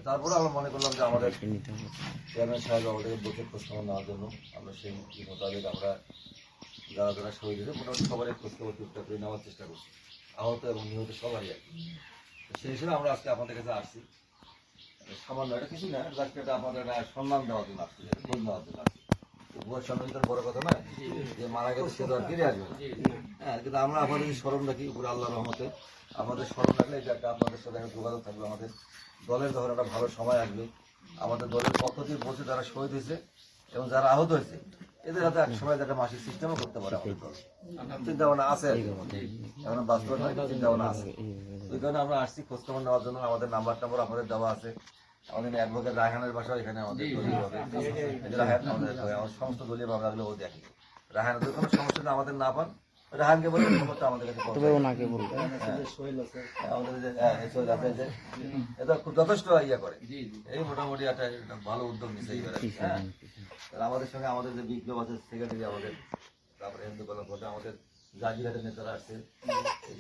তারপরে আমরা মনে করলাম যে আমাদের চেয়ারম্যান সাহেব আমাদের বসে খোঁজখবর নেওয়ার জন্য আমরা সেই মোতাবেক আমরা যারা যারা শহীদ হয়েছে মোটামুটি সবারই খোঁজখবর টুকটাক করে নেওয়ার চেষ্টা করছি, আহত এবং নিহত সবারই আর কি। সেই হিসেবে আমরা আজকে আপনাদের কাছে আসছি, সামান্য এটা কিছু না, জাস্ট এটা আপনাদের সম্মান দেওয়ার জন্য আসছি, খোঁজ নেওয়ার জন্য আসছি। উপহার সম্মান তো বড় কথা নয়, যে মারা গেছে সে তো আর ফিরে আসবে না। হ্যাঁ, কিন্তু আমরা আপনাদের স্মরণ রাখি উপরে আল্লাহর রহমতে, আমাদের স্মরণ রাখলে এটা একটা আপনাদের সাথে একটা যোগাযোগ থাকবে। আমাদের দলের যখন একটা ভালো সময় আসবে, আমাদের দলের পক্ষ থেকে বলছে যারা শহীদ হয়েছে এবং যারা আহত হয়েছে এদের হাতে এক সময় একটা মাসিক সিস্টেমও করতে পারে আমাদের দল। চিন্তা ভাবনা আছে, এখন বাস্তবায়ন চিন্তা ভাবনা আছে। ওই কারণে আমরা আসছি খোঁজখবর নেওয়ার জন্য। আমাদের নাম্বার টাম্বার আপনাদের দেওয়া আছে। আমাদের অ্যাডভোকেট রায়হানের বাসা এখানে আমাদের রায়হান আমাদের সমস্ত দলীয় মামলাগুলো ও দেখে। রায়হানের কোনো সমস্যা যদি আমাদের না পান, রায়হানকে বলে খবরটা আমাদের কাছে ওনাকে বলবো। আমাদের যে সোহেল আছে যে এটা খুব যথেষ্ট ইয়ে করে, এই মোটামুটি একটা ভালো উদ্যোগ নিচ্ছে এইবারে। হ্যাঁ, আমাদের সঙ্গে আমাদের যে বিপ্লব আছে সেক্রেটারি আমাদের, তারপরে হিন্দু কল্যাণ করতে আমাদের জাজিঘাটের নেতারা আসছে,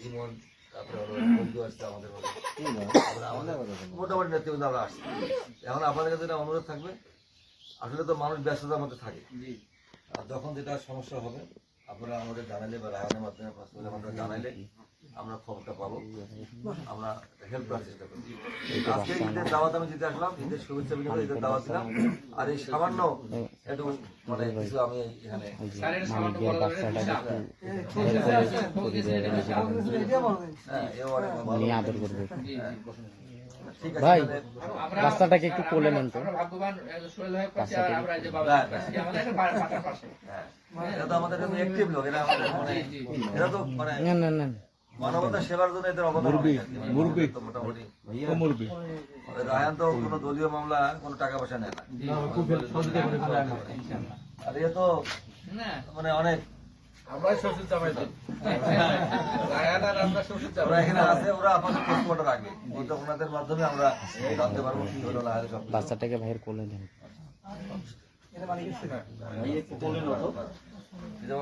জীবন, তারপরে হলো বন্ধু আসছে আমাদের মধ্যে, মোটামুটি নেতৃবৃন্দ আমরা আসছি। এখন আপনাদের কাছে একটা অনুরোধ থাকবে, আসলে তো মানুষ ব্যস্ততার মধ্যে থাকে, আর যখন যেটা সমস্যা হবে আপনারা আমাদের জানাইলে বা রায়নের মাধ্যমে আমাদের জানাইলে আমরা খবরটা পাবো, আমরা হেল্প করার চেষ্টা করি। আজকে ঈদের দাওয়াত আমি দিতে আসলাম, ঈদের শুভেচ্ছা বিনিময়ে ঈদের দাওয়াত দিলাম, আর এই সামান্য একটু মানে কিছু আমি এখানে আদর করবে। ভাই রাস্তাটাকে একটু কোলে নেন তো। আমাদের অ্যাক্টিভ লোক, এরা তো মানে মানবতা সেবার জন্য এদের অবদান মোটামুটি। রায়হান তো কোনো দলীয় মামলা কোনো টাকা পয়সা নেয় না, আর এ তো মানে অনেক এখানে আছে, ওরা আপনাদের খোঁজখবরটা রাখবে, ওনাদের মাধ্যমে আমরা জানতে পারবো কি হলো না হলো। বাচ্চাটাকে ভাইয়ের কোলে নেন।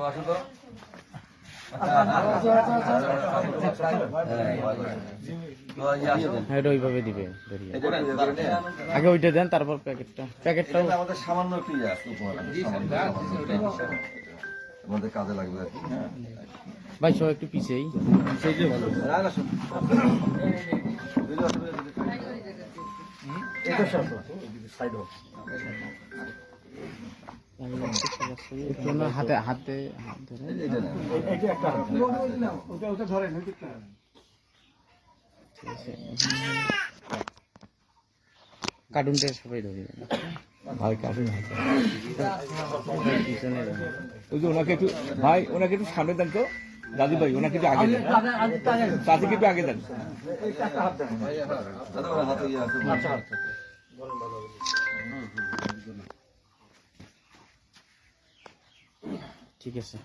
আসলো এটা ওইভাবে দিবে, আগে ওইটা দেন তারপর প্যাকেটটাও আমাদের সামান্য একটু আমাদের কাজে লাগবে আর কি। ভাই সব একটু পিছিয়েই হাতে হাতে কার্টুনটা সবাই ধরে ভাই, কার্টুন ওই যে ওনাকে একটু ভাই, ওনাকে একটু সামনে দেন তো দাদু ভাই, ওনাকে একটু আগে দেন, তাদেরকে একটু আগে দেন। ঠিক আছে।